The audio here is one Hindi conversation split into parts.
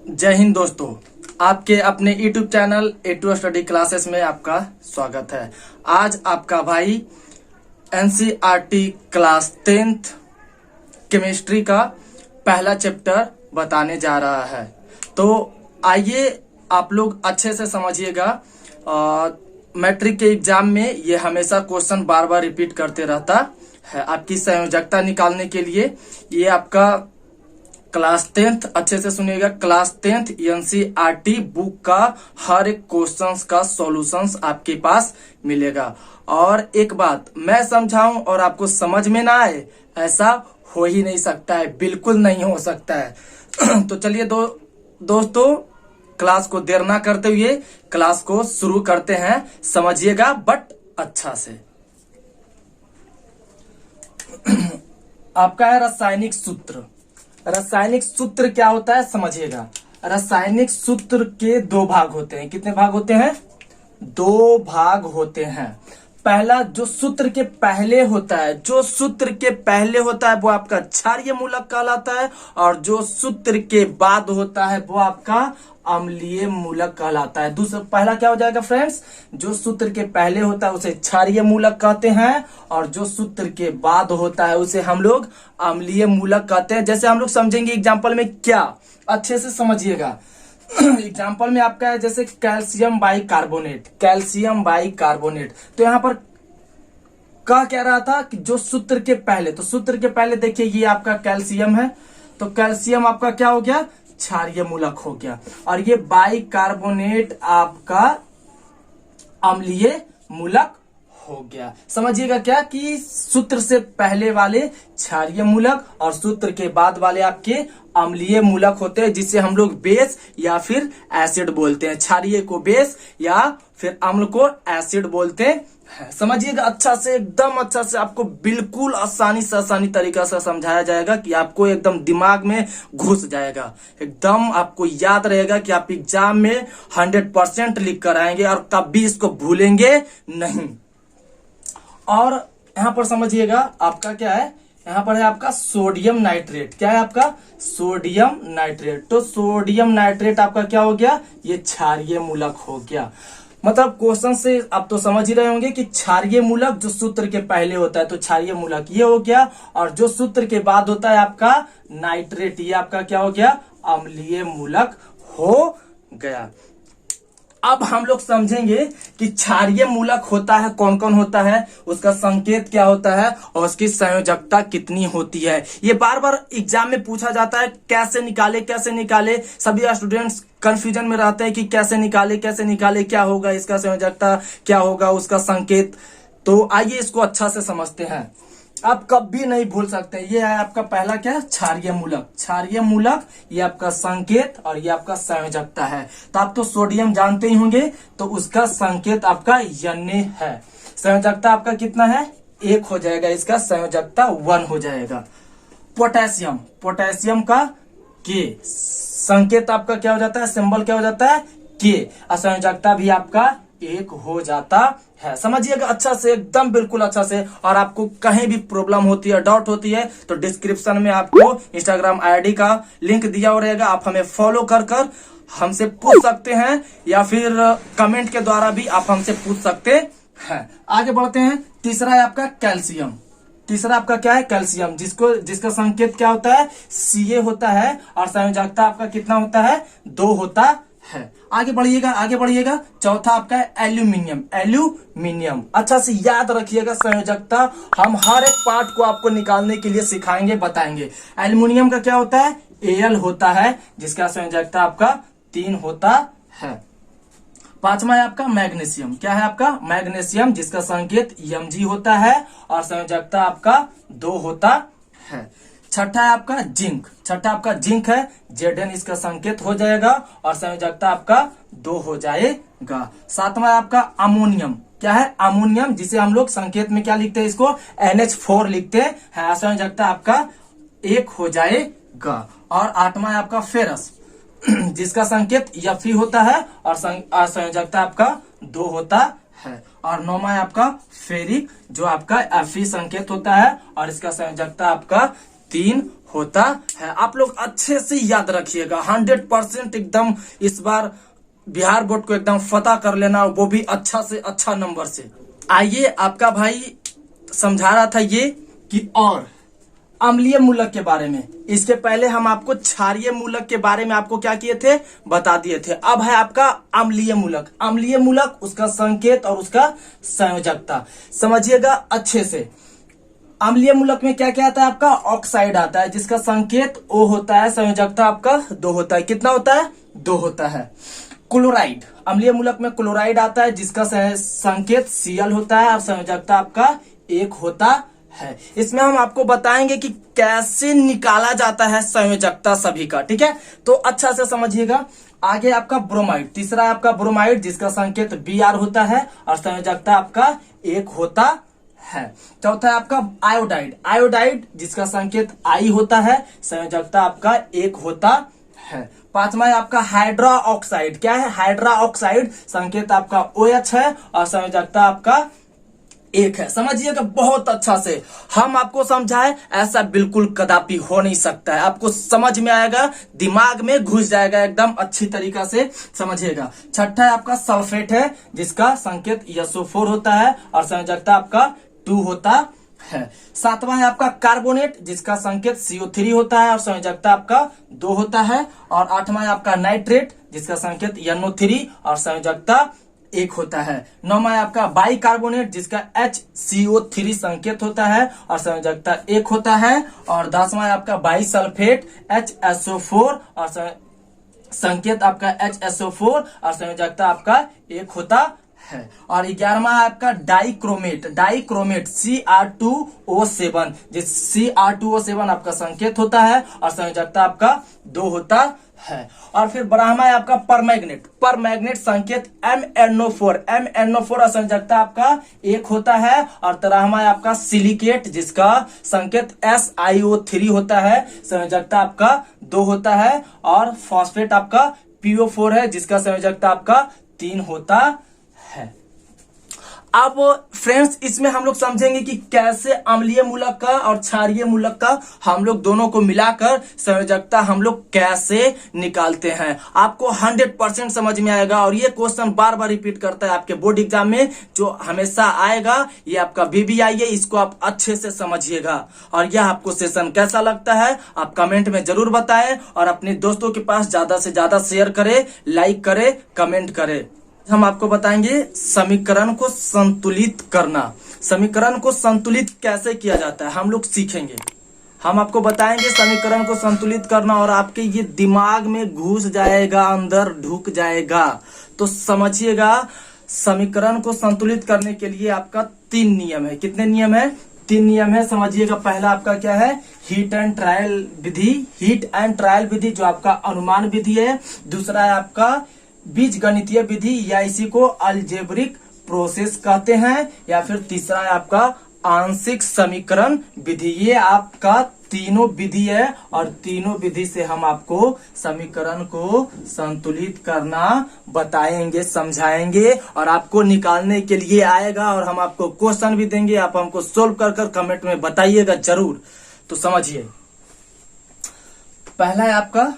जय हिंद दोस्तों, आपके अपने YouTube channel A2 study classes में आपका स्वागत है। आज आपका भाई NCERT क्लास 10th केमिस्ट्री का पहला चैप्टर बताने जा रहा है। तो आइए आप लोग अच्छे से समझिएगा। मैट्रिक के एग्जाम में ये हमेशा क्वेश्चन बार बार रिपीट करते रहता है। आपकी संयोजकता निकालने के लिए ये आपका क्लास 10th, अच्छे से सुनिएगा, क्लास 10th NCERT बुक का हर एक क्वेश्चंस का सॉल्यूशंस आपके पास मिलेगा। और एक बात मैं समझाऊं और आपको समझ में ना आए, ऐसा हो ही नहीं सकता है, बिल्कुल नहीं हो सकता है। तो चलिए दोस्तों, क्लास को देर ना करते हुए क्लास को शुरू करते हैं। समझिएगा बट अच्छा से। आपका है रासायनिक सूत्र। रासायनिक सूत्र क्या होता है समझिएगा। रासायनिक सूत्र के दो भाग होते हैं। कितने भाग होते हैं? दो भाग होते हैं। पहला जो सूत्र के पहले होता है, वो आपका क्षारीय मूलक कहलाता है, और जो सूत्र के बाद होता है वो आपका अम्लीय मूलक कहलाता है। दूसरा पहला क्या हो जाएगा फ्रेंड्स? जो सूत्र के पहले होता है उसे क्षारीय मूलक कहते हैं, और जो सूत्र के बाद होता है उसे हम लोग अम्लीय मूलक कहते हैं। जैसे हम लोग समझेंगे एग्जाम्पल में, क्या अच्छे से समझिएगा। एग्जाम्पल में आपका है जैसे कैल्शियम बाइकार्बोनेट। तो यहाँ पर कह रहा था कि जो सूत्र के पहले, तो सूत्र के पहले देखिए ये आपका कैल्शियम है, तो कैल्शियम आपका क्या हो गया? क्षारीय मूलक हो गया। और ये बाइकार्बोनेट आपका अम्लीय मूलक हो गया। समझिएगा क्या कि सूत्र से पहले वाले क्षारीय मूलक और सूत्र के बाद वाले आपके अम्लीय मूलक होते हैं, जिसे हम लोग बेस या फिर एसिड बोलते हैं। क्षारीय को बेस या फिर अम्ल को एसिड बोलते हैं। समझिएगा अच्छा से, एकदम अच्छा से, आपको बिल्कुल आसानी तरीका से समझाया जाएगा कि आपको एकदम दिमाग में घुस जाएगा, एकदम आपको याद रहेगा कि आप एग्जाम में 100% लिख कर आएंगे और कभी इसको भूलेंगे नहीं। और यहाँ पर समझिएगा आपका क्या है, यहाँ पर है आपका सोडियम नाइट्रेट। क्या है आपका? Sodium nitrate. तो सोडियम नाइट्रेट आपका क्या हो गया? ये क्षारीय मूलक हो गया। मतलब क्वेश्चन से आप तो समझ ही रहे होंगे कि क्षारीय मूलक जो सूत्र के पहले होता है तो क्षारीय मूलक ये हो गया, और जो सूत्र के बाद होता है आपका नाइट्रेट, ये आपका क्या हो गया? अम्लीय मूलक हो गया। अब हम लोग समझेंगे कि क्षारीय मूलक होता है कौन कौन होता है, उसका संकेत क्या होता है, और उसकी संयोजकता कितनी होती है। ये बार बार एग्जाम में पूछा जाता है, कैसे निकाले। सभी स्टूडेंट्स कंफ्यूजन में रहते हैं कि कैसे निकाले, क्या होगा इसका संयोजकता, क्या होगा उसका संकेत। तो आइए इसको अच्छा से समझते हैं, आप कभी नहीं भूल सकते। ये है आपका पहला क्या? क्षारीय मूलक, ये आपका संकेत और ये आपका संयोजकता है। तो आप तो सोडियम जानते ही होंगे, तो उसका संकेत आपका Na है। संयोजकता आपका कितना है? 1 हो जाएगा, इसका संयोजकता 1 हो जाएगा। पोटेशियम का K, संकेत आपका क्या हो जाता है? सिंबल क्या हो जाता है? K, और संयोजकता भी आपका 1 हो जाता है। समझिएगा अच्छा से, एकदम बिल्कुल अच्छा से। और आपको कहीं भी प्रॉब्लम होती है, डाउट होती है, तो डिस्क्रिप्शन में आपको इंस्टाग्राम आईडी का लिंक दिया हुआ रहेगा, आप हमें फॉलो कर हमसे पूछ सकते हैं, या फिर कमेंट के द्वारा भी आप हमसे पूछ सकते हैं। आगे बढ़ते हैं। तीसरा है आपका कैल्शियम। तीसरा आपका क्या है? कैल्शियम, जिसका संकेत क्या होता है? Ca होता है, और संयोजकता आपका कितना होता है? 2 होता है। आगे बढ़िएगा। चौथा आपका है एल्यूमिनियम। अच्छा से याद रखिएगा, संयोजकता हम हर एक पार्ट को आपको निकालने के लिए सिखाएंगे, बताएंगे। एल्यूमिनियम का क्या होता है? Al होता है, जिसका संयोजकता आपका 3 होता है। पांचवा है आपका मैग्नीशियम। क्या है आपका? मैग्नीशियम, जिसका संकेत Mg होता है, और संयोजकता आपका 2 होता है। छठा है आपका जिंक है, Zn इसका संकेत हो जाएगा, और संयोजकता आपका 2 हो जाएगा। सातवां है आपका अमोनियम। क्या है? अमोनियम, जिसे हम लोग संकेत में क्या लिखते हैं? इसको NH4 लिखते हैं। संयोजकता आपका 1 हो जाएगा। और आठवां है आपका फेरस, जिसका संकेत Fe होता है, और संयोजकता आपका 2 होता है। और नौवां है आपका फेरिक, जो आपका Fe संकेत होता है, और इसका संयोजकता आपका 3 होता है। आप लोग अच्छे से याद रखिएगा, 100% एकदम इस बार बिहार बोर्ड को एकदम फतह कर लेना, वो भी अच्छा से अच्छा नंबर से। आइए, आपका भाई समझा रहा था ये कि और अम्लीय मूलक के बारे में। इसके पहले हम आपको क्षारीय मूलक के बारे में आपको क्या किए थे, बता दिए थे। अब है आपका अम्लीय मूलक। अम्लीय मूलक, उसका संकेत और उसका संयोजकता समझिएगा अच्छे से। अम्लीय मूलक में क्या क्या आता है आपका, ऑक्साइड आता है जिसका संकेत O होता है, संयोजकता आपका 2 होता है। कितना होता है, 2 होता है। क्लोराइड, अम्लीय मूलक में क्लोराइड आता है जिसका संकेत Cl होता है और संयोजकता आपका 1 होता है। इसमें हम आपको बताएंगे कि कैसे निकाला जाता है संयोजकता सभी का, ठीक है, तो अच्छा से समझिएगा। आगे आपका ब्रोमाइड, तीसरा है आपका ब्रोमाइड जिसका संकेत Br होता है और संयोजकता आपका 1 होता है। चौथा है आपका आयोडाइड, आयोडाइड जिसका संकेत I होता है, संयोजकता आपका 1 होता है। पांचवा है आपका हाइड्रा ऑक्साइड, क्या है, हाइड्रा ऑक्साइड, संकेत आपका OH है और संयोजकता आपका 1 है। समझिएगा बहुत अच्छा से, हम आपको समझाए ऐसा बिल्कुल कदापि हो नहीं सकता है। आपको समझ में आएगा, दिमाग में घुस जाएगा एकदम अच्छी तरीका से, समझिएगा। छठा है आपका सल्फेट है जिसका संकेत SO4 होता है और संयोजकता आपका 2 होता है। सातवां है आपका कार्बोनेट जिसका संकेत CO3 होता है और संयोजकता आपका 2 होता है। और आठवां है आपका नाइट्रेट जिसका संकेत NO3 और संयोजकता 1 होता है। नौवां है आपका बाइकार्बोनेट जिसका HCO3 संकेत होता है और संयोजकता 1 होता है। और 10वां है आपका बाइसल्फेट HSO4 और संकेत आपका HSO4 और संयोजकता आपका 1 होता है। और 11वां आपका डाइक्रोमेट, डाइक्रोमेट Cr2O7 जिस Cr2O7 आपका संकेत होता है और संयोजकता आपका 2 होता है। और फिर 12वां है आपका परमैग्नेट, परमैग्नेट संकेत MnO4, MnO4 और संयोजकता आपका 1 होता है। और 13वां है आपका सिलिकेट जिसका संकेत SiO3 होता है, संयोजकता आपका 2 होता है। और फॉस्फेट आपका PO4 है जिसका संयोजकता आपका 3 होता है। अब फ्रेंड्स इसमें हम लोग समझेंगे कि कैसे अम्लीय मूलक का और क्षारीय मूलक का हम लोग दोनों को मिलाकर संयोजकता हम लोग कैसे निकालते हैं। आपको 100% समझ में आएगा और ये क्वेश्चन बार बार रिपीट करता है आपके बोर्ड एग्जाम में, जो हमेशा आएगा। ये आपका VBI है, इसको आप अच्छे से समझिएगा। और यह आपको सेशन कैसा लगता है आप कमेंट में जरूर बताएं और अपने दोस्तों के पास ज्यादा से ज्यादा शेयर करें, लाइक करें, कमेंट करें। हम आपको बताएंगे समीकरण को संतुलित करना। समीकरण को संतुलित कैसे किया जाता है हम लोग सीखेंगे। हम आपको बताएंगे समीकरण को संतुलित करना और आपके ये दिमाग में घुस जाएगा, अंदर ढुक जाएगा। तो समझिएगा, समीकरण को संतुलित करने के लिए आपका 3 नियम है। कितने नियम है? 3 नियम है, समझिएगा। पहला आपका क्या है, हीट एंड ट्रायल विधि, हीट एंड ट्रायल विधि जो आपका अनुमान विधि है। दूसरा है आपका बीज गणितीय विधि या इसी को अलजेब्रिक प्रोसेस कहते हैं। या फिर तीसरा है आपका आंशिक समीकरण विधि। ये आपका तीनों विधि है और तीनों विधि से हम आपको समीकरण को संतुलित करना बताएंगे, समझाएंगे और आपको निकालने के लिए आएगा। और हम आपको क्वेश्चन भी देंगे, आप हमको सोल्व कर कमेंट में बताइएगा जरूर। तो समझिए, पहला है आपका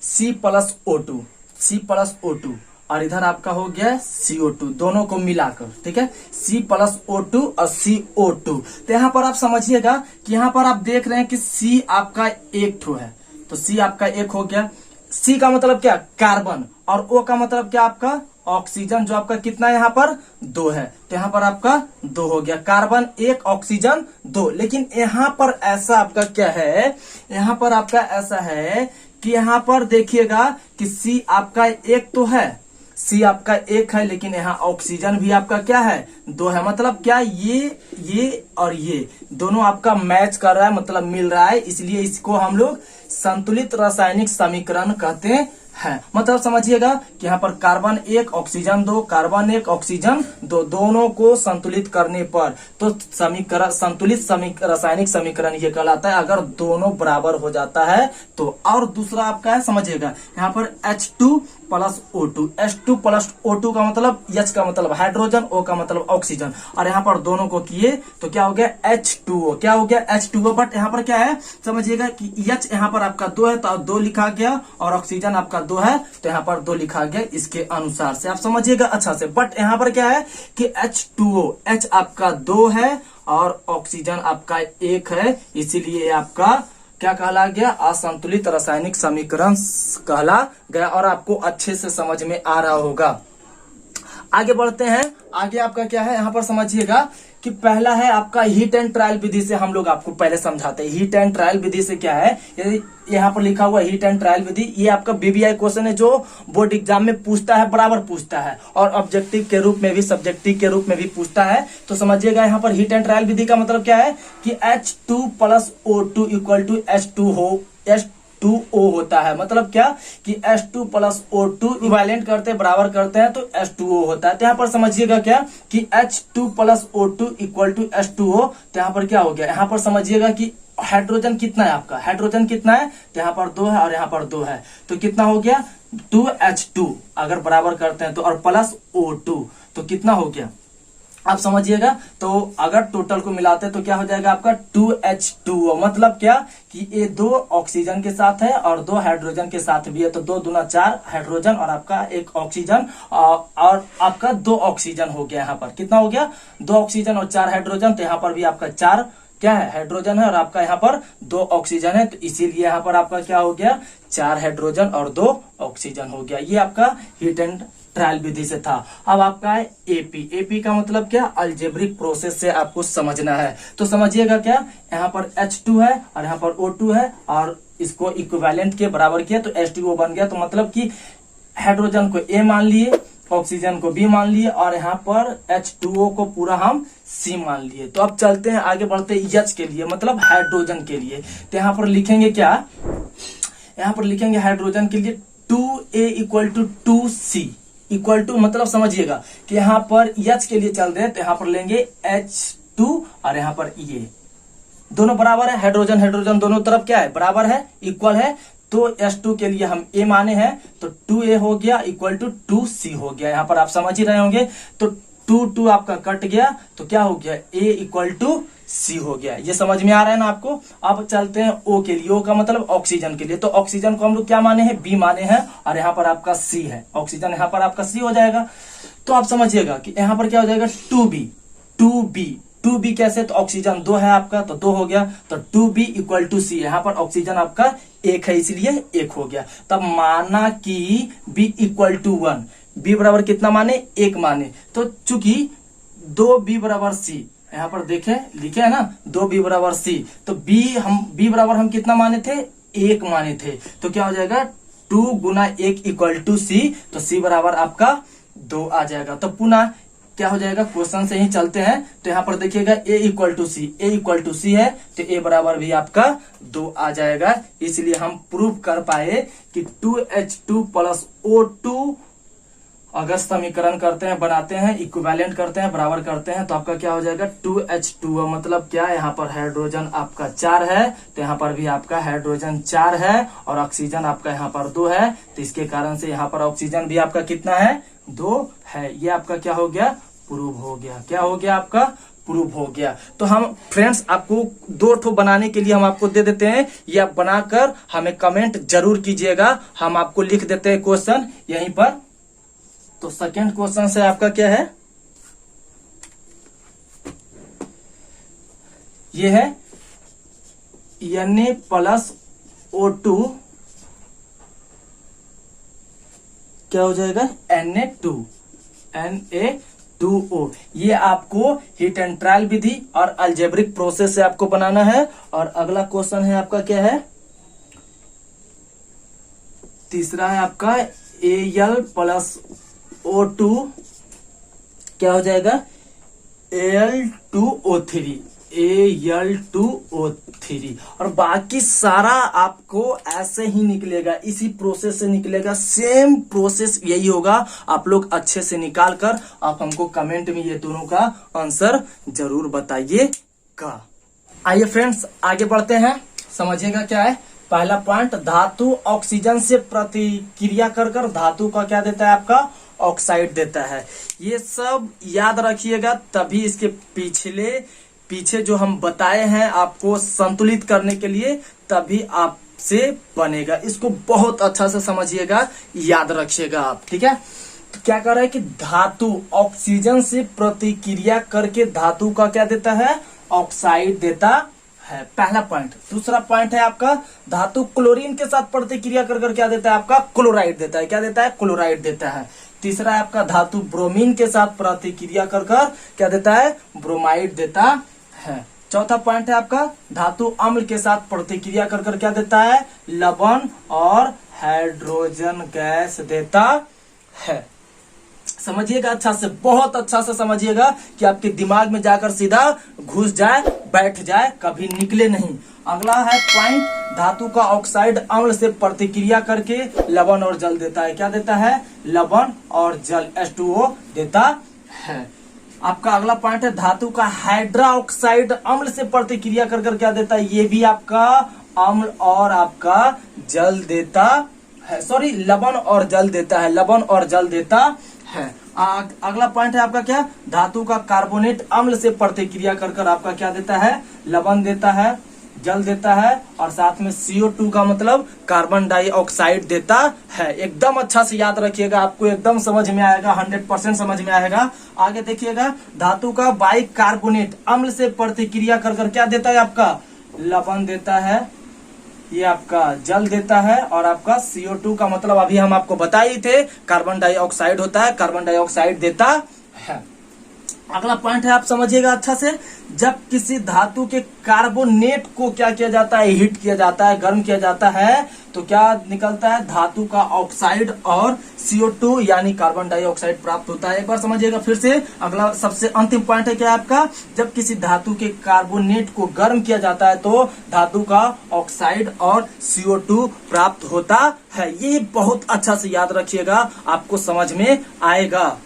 C+O2, C+O2 और इधर आपका हो गया CO2, दोनों को मिलाकर, ठीक है, C+O2 और CO2। तो यहाँ पर आप समझिएगा कि यहाँ पर आप देख रहे हैं कि C आपका 1 ठो है, तो C आपका 1 हो गया। C का मतलब क्या, कार्बन, और O का मतलब क्या आपका ऑक्सीजन, जो आपका कितना यहाँ पर 2 है। तो यहाँ पर आपका 2 हो गया, कार्बन 1 ऑक्सीजन 2। लेकिन यहाँ पर ऐसा आपका क्या है, यहाँ पर आपका ऐसा है कि यहाँ पर देखिएगा कि C आपका 1 तो है, C आपका 1 है, लेकिन यहाँ ऑक्सीजन भी आपका क्या है, 2 है। मतलब क्या, ये और ये दोनों आपका मैच कर रहा है, मतलब मिल रहा है, इसलिए इसको हम लोग संतुलित रासायनिक समीकरण कहते हैं। मतलब समझिएगा कि यहाँ पर कार्बन 1 ऑक्सीजन 2, कार्बन 1 ऑक्सीजन 2, दोनों को संतुलित करने पर तो समीकरण संतुलित रासायनिक समीकरण ये कहलाता है अगर दोनों बराबर हो जाता है तो। और दूसरा आपका है, समझिएगा, यहाँ पर H2 plus O2, H2 plus O2 का मतलब H का मतलब हाइड्रोजन, O का मतलब ऑक्सीजन, और यहाँ पर दोनों को किए तो क्या हो गया H2O, क्या हो गया H2O। बट यहाँ पर क्या है समझिएगा कि H यहाँ पर आपका 2 है तो 2 लिखा गया, और ऑक्सीजन आपका 2 है तो यहाँ पर 2 लिखा गया, इसके अनुसार से आप समझिएगा अच्छा से। बट यहाँ पर क्या है कि H2O, H आपका 2 है और ऑक्सीजन आपका 1 है, इसीलिए आपका क्या कहला गया, असंतुलित रासायनिक समीकरण कहला गया, और आपको अच्छे से समझ में आ रहा होगा। आगे बढ़ते हैं, आगे आपका क्या है यहाँ पर समझिएगा कि पहला है आपका हीट एंड ट्रायल विधि से हम लोग आपको पहले समझाते हैं। हीट एंड ट्रायल विधि से क्या है, यहाँ पर लिखा हुआ हीट एंड ट्रायल विधि, ये आपका बीबीआई क्वेश्चन है जो बोर्ड एग्जाम में पूछता है, बराबर पूछता है, और ऑब्जेक्टिव के रूप में भी, सब्जेक्टिव के रूप में भी पूछता है। तो समझिएगा यहाँ पर हीट एंड ट्रायल विधि का मतलब क्या है कि H2 plus O2 equal to H2O होता है। मतलब क्या कि H2 प्लस O2 इक्विवेलेंट करते हैं, बराबर करते हैं तो H2O होता है। तो यहाँ पर समझिएगा क्या कि H2 plus O2 equal to H2O, तो यहाँ पर क्या हो गया, यहाँ पर समझिएगा कि हाइड्रोजन कितना है आपका, हाइड्रोजन कितना है तो यहाँ पर 2 है और यहाँ पर 2 है, तो कितना हो गया 2H2, अगर बराबर करते हैं तो, और प्लस O2 तो कितना हो गया आप समझिएगा। तो अगर टोटल को मिलाते हैं तो क्या हो जाएगा आपका 2H2O। मतलब क्या कि ये 2 ऑक्सीजन के साथ है और 2 हाइड्रोजन के साथ भी है, तो 2 दूना 4 हाइड्रोजन और आपका 1 ऑक्सीजन, और आपका 2 ऑक्सीजन हो गया। यहाँ पर कितना हो गया 2 ऑक्सीजन और 4 हाइड्रोजन, तो यहाँ पर भी आपका 4 क्या है हाइड्रोजन है और आपका यहाँ पर 2 ऑक्सीजन है, तो इसीलिए यहाँ पर आपका क्या हो गया 4 हाइड्रोजन और 2 ऑक्सीजन हो गया। ये आपका हीट एंड ट्रायल विधि से था। अब आपका है एपी, एपी का मतलब क्या अल्जेब्रिक प्रोसेस से आपको समझना है। तो समझिएगा क्या यहाँ पर H2 है और यहाँ पर O2 है, और इसको इक्विवेलेंट के बराबर किया तो H2O बन गया। तो मतलब कि हाइड्रोजन को A मान लिए, ऑक्सीजन को B मान लिए, और यहाँ पर H2O को पूरा हम C मान लिए। तो अब चलते हैं आगे बढ़ते हैं H के लिए, मतलब हाइड्रोजन के लिए। तो यहाँ पर लिखेंगे क्या, यहाँ पर लिखेंगे हाइड्रोजन के लिए 2A equal to 2C equal to, मतलब समझिएगा कि यहाँ पर H के लिए चल रहे हैं तो यहाँ पर लेंगे H2 और यहाँ पर ये दोनों बराबर है, हाइड्रोजन हाइड्रोजन दोनों तरफ क्या है बराबर है, इक्वल है। तो H2 के लिए हम A माने हैं तो 2A हो गया इक्वल टू 2C हो गया। यहाँ पर आप समझ ही रहे होंगे, तो 2 आपका कट गया तो क्या हो गया A इक्वल टू C हो गया। ये समझ में आ रहा है ना आपको। अब चलते हैं O के लिए, O का मतलब ऑक्सीजन के लिए। तो ऑक्सीजन को हम लोग क्या माने हैं B माने हैं, और यहाँ पर आपका C है, ऑक्सीजन यहाँ पर आपका C हो जाएगा। तो आप समझिएगा कि यहाँ पर क्या हो जाएगा 2B कैसे, तो ऑक्सीजन 2 है आपका तो 2 हो गया, तो 2B इक्वल टू C, यहाँ पर ऑक्सीजन आपका 1 है इसलिए 1 हो गया। तब माना कि B इक्वल टू 1, B बराबर कितना माने 1 माने, तो चूंकि 2B बराबर C, यहाँ पर देखे लिखे है ना 2B बराबर C, तो B बराबर हम कितना माने थे 1 माने थे, तो क्या हो जाएगा 2 गुना 1 इक्वल टू C, तो C बराबर आपका 2 आ जाएगा। तो पुनः क्या हो जाएगा क्वेश्चन से ही चलते हैं, तो यहाँ पर देखिएगा A इक्वल टू C है तो A बराबर भी आपका 2 आ जाएगा। इसलिए हम प्रूव कर पाए कि 2H2 प्लस O2 अगर समीकरण करते हैं, बनाते हैं, इक्विवेलेंट करते हैं, बराबर करते हैं, तो आपका क्या हो जाएगा 2H2O। मतलब क्या, यहाँ पर हाइड्रोजन आपका 4 है तो यहाँ पर भी आपका हाइड्रोजन 4 है, और ऑक्सीजन आपका यहाँ पर 2 है, तो इसके कारण से यहाँ पर ऑक्सीजन भी आपका कितना है 2 है। ये आपका क्या हो गया प्रूव हो गया। क्या हो गया आपका प्रूव हो गया। तो हम फ्रेंड्स आपको 2 ठो बनाने के लिए हम आपको दे देते हैं, ये आप बनाकर हमें कमेंट जरूर कीजिएगा, हम आपको लिख देते हैं क्वेश्चन यहीं पर। तो सेकेंड क्वेश्चन से आपका क्या है, ये है Na प्लस O2 क्या हो जाएगा Na2O। ये आपको हिट एंड ट्रायल विधि और अल्जेब्रिक प्रोसेस से आपको बनाना है। और अगला क्वेश्चन है आपका क्या है, तीसरा है आपका Al प्लस O2 क्या हो जाएगा Al2O3 और बाकी सारा आपको ऐसे ही निकलेगा, इसी प्रोसेस से निकलेगा, सेम प्रोसेस यही होगा। आप लोग अच्छे से निकाल कर आप हमको कमेंट में ये दोनों का आंसर जरूर बताइएगा। आइए फ्रेंड्स आगे बढ़ते हैं, समझिएगा क्या है पहला पॉइंट, धातु ऑक्सीजन से प्रतिक्रिया कर कर धातु का क्या देता है आपका ऑक्साइड देता है। ये सब याद रखिएगा, तभी इसके पीछे जो हम बताए हैं आपको संतुलित करने के लिए, तभी आपसे बनेगा। इसको बहुत अच्छा से समझिएगा, याद रखिएगा आप, ठीक है। तो क्या कर रहा है कि धातु ऑक्सीजन से प्रतिक्रिया करके धातु का क्या देता है ऑक्साइड देता है, पहला पॉइंट। दूसरा पॉइंट है आपका, धातु क्लोरीन के साथ प्रतिक्रिया कर कर क्या देता है आपका क्लोराइड देता है, क्या देता है क्लोराइड देता है। तीसरा है आपका, धातु ब्रोमीन के साथ प्रतिक्रिया कर कर क्या देता है ब्रोमाइड देता है। चौथा पॉइंट है आपका, धातु अम्ल के साथ प्रतिक्रिया कर कर क्या देता है लवण और हाइड्रोजन गैस देता है। समझिएगा अच्छा से, बहुत अच्छा से समझिएगा कि आपके दिमाग में जाकर सीधा घुस जाए, बैठ जाए, कभी निकले नहीं। अगला है पॉइंट, धातु का ऑक्साइड अम्ल से प्रतिक्रिया करके लवण और जल देता है, क्या देता है लवण और जल H2O देता है। आपका अगला पॉइंट है, धातु का हाइड्रा ऑक्साइड अम्ल से प्रतिक्रिया कर कर क्या देता है, ये भी आपका अम्ल और आपका जल देता है, सॉरी लवण और जल देता है, लवण और जल देता है। अगला पॉइंट है आपका क्या, धातु का कार्बोनेट अम्ल से प्रतिक्रिया कर कर आपका क्या देता है लवण देता है, जल देता है, और साथ में CO2 का मतलब कार्बन डाइऑक्साइड देता है। एकदम अच्छा से याद रखिएगा, आपको एकदम समझ में आएगा, 100% समझ में आएगा। आगे देखिएगा, धातु का बाइकार्बोनेट अम्ल से प्रतिक्रिया कर कर क्या देता है आपका लवण देता है, ये आपका जल देता है, और आपका CO2 का मतलब अभी हम आपको बताए ही थे कार्बन डाइऑक्साइड होता है, कार्बन डाइऑक्साइड देता है। अगला पॉइंट है आप समझिएगा अच्छा से, जब किसी धातु के कार्बोनेट को क्या किया जाता है हीट किया जाता है, गर्म किया जाता है, तो क्या निकलता है धातु का ऑक्साइड और CO2 यानी कार्बन डाइऑक्साइड प्राप्त होता है। एक बार समझिएगा फिर से। अगला सबसे अंतिम पॉइंट है क्या आपका, जब किसी धातु के कार्बोनेट को गर्म किया जाता है तो धातु का ऑक्साइड और CO2 प्राप्त होता है। ये बहुत अच्छा से याद रखिएगा, आपको समझ में आएगा।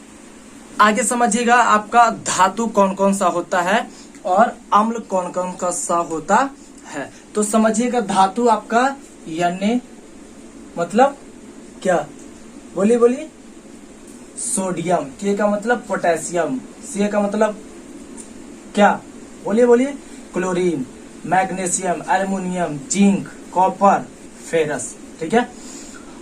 आगे समझिएगा आपका धातु कौन कौन सा होता है और अम्ल कौन कौन का सा होता है। तो समझिएगा, धातु आपका Na मतलब क्या, बोलिए बोलिए, सोडियम, K का मतलब पोटेशियम, C का मतलब क्या, बोलिए बोलिए, chlorine, magnesium, aluminium, zinc, copper, ferrous, ठीक है।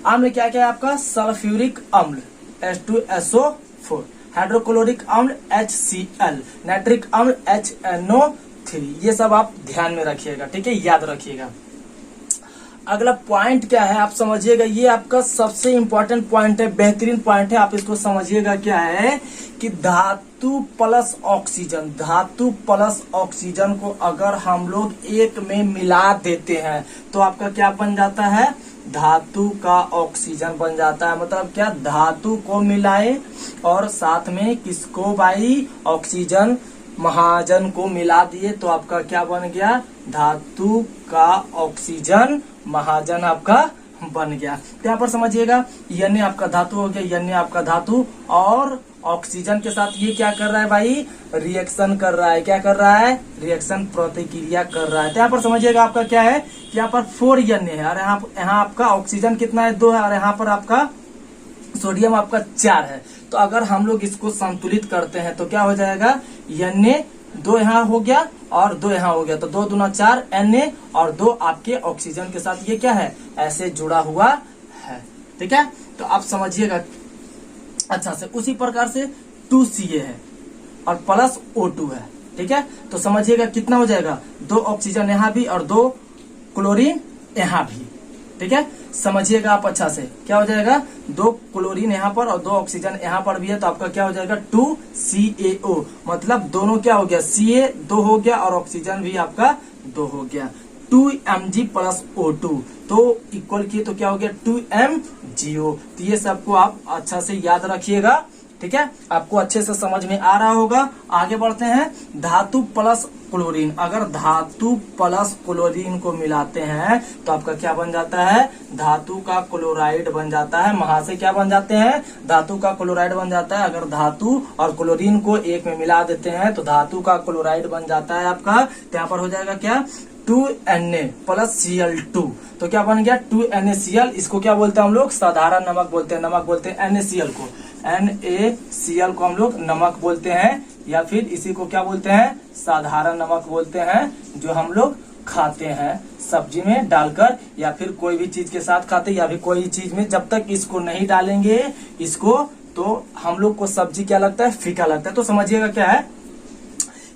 अम्ल क्या क्या है आपका, सल्फ्यूरिक अम्ल H2SO4, हाइड्रोक्लोरिक अम्ल HCl, नाइट्रिक अम्ल HNO3, ये सब आप ध्यान में रखिएगा, ठीक है, याद रखिएगा। अगला पॉइंट क्या है आप समझिएगा, ये आपका सबसे इंपॉर्टेंट पॉइंट है, बेहतरीन पॉइंट है, आप इसको समझिएगा। क्या है कि धातु प्लस ऑक्सीजन, धातु प्लस ऑक्सीजन को अगर हम लोग एक में मिला देते हैं तो आपका क्या बन जाता है, धातु का ऑक्सीजन बन जाता है। मतलब क्या, धातु को मिलाए और साथ में किसको भाई ऑक्सीजन महाजन को मिला दिए तो आपका क्या बन गया, धातु का ऑक्सीजन महाजन आपका बन गया। तो यहाँ पर समझिएगा, Na आपका धातु हो गया, Na आपका धातु और ऑक्सीजन के साथ ये क्या कर रहा है भाई, रिएक्शन कर रहा है, क्या कर रहा है, रिएक्शन प्रतिक्रिया कर रहा है। तो यहाँ पर समझिएगा आपका क्या है कि यहाँ पर 4 Na है, और यहाँ आपका ऑक्सीजन कितना है 2 है, और यहाँ पर आपका सोडियम आपका 4 है। तो अगर हम लोग इसको संतुलित करते हैं तो क्या हो जाएगा, Na 2 यहाँ हो गया और 2 यहाँ हो गया, तो 2 दूना 4 Na और 2 आपके ऑक्सीजन के साथ ये क्या है, ऐसे जुड़ा हुआ है, ठीक है। तो आप समझिएगा अच्छा से। उसी प्रकार से 2Ca है और प्लस O2 है, ठीक है। तो समझिएगा कितना हो जाएगा, 2 ऑक्सीजन यहाँ भी और 2 क्लोरीन यहाँ भी, ठीक है। समझिएगा आप अच्छा से, क्या हो जाएगा, 2 क्लोरीन यहाँ पर और 2 ऑक्सीजन यहाँ पर भी है, तो आपका क्या हो जाएगा 2CaO, मतलब दोनों क्या हो गया, Ca 2 हो गया और ऑक्सीजन भी आपका 2 हो गया, 2Mg प्लस O2 तो इक्वल किए तो क्या हो गया 2MgO। तो ये सबको आप अच्छा से याद रखिएगा, ठीक है, आपको अच्छे से समझ में आ रहा होगा। आगे बढ़ते हैं, धातु प्लस क्लोरीन, अगर धातु प्लस क्लोरीन को मिलाते हैं तो आपका क्या बन जाता है, धातु का क्लोराइड बन जाता है। महाशय क्या बन जाते हैं, धातु का क्लोराइड बन जाता है। अगर धातु और क्लोरीन को एक में मिला देते हैं तो धातु का क्लोराइड बन जाता है आपका। तो यहाँ पर हो जाएगा क्या, 2Na प्लस Cl2, तो क्या बन गया 2NaCl। इसको क्या बोलते हैं हम लोग, साधारण नमक बोलते हैं, नमक बोलते हैं NaCl को, NaCl को हम लोग नमक बोलते हैं, या फिर इसी को क्या बोलते हैं, साधारण नमक बोलते हैं, जो हम लोग खाते हैं सब्जी में डालकर, या फिर कोई भी चीज के साथ खाते हैं, या फिर कोई चीज में जब तक इसको नहीं डालेंगे इसको, तो हम लोग को सब्जी क्या लगता है, फीका लगता है। तो समझिएगा क्या है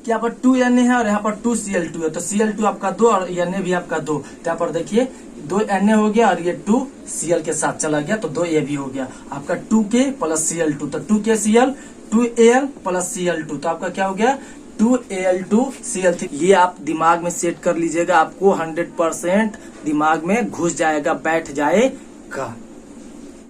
कि यहाँ पर 2Na है और यहाँ पर 2Cl2 है, तो Cl2 आपका 2 और Na भी आपका 2, तो यहाँ पर देखिए 2Na हो गया और ये 2Cl के साथ चला गया, तो 2A भी हो गया आपका 2K प्लस Cl2, तो 2KCl 2Al प्लस Cl2, तो आपका क्या हो गया 2Al2Cl3। ये आप दिमाग में सेट कर लीजिएगा, आपको 100% दिमाग में घुस जाएगा, बैठ जाएगा।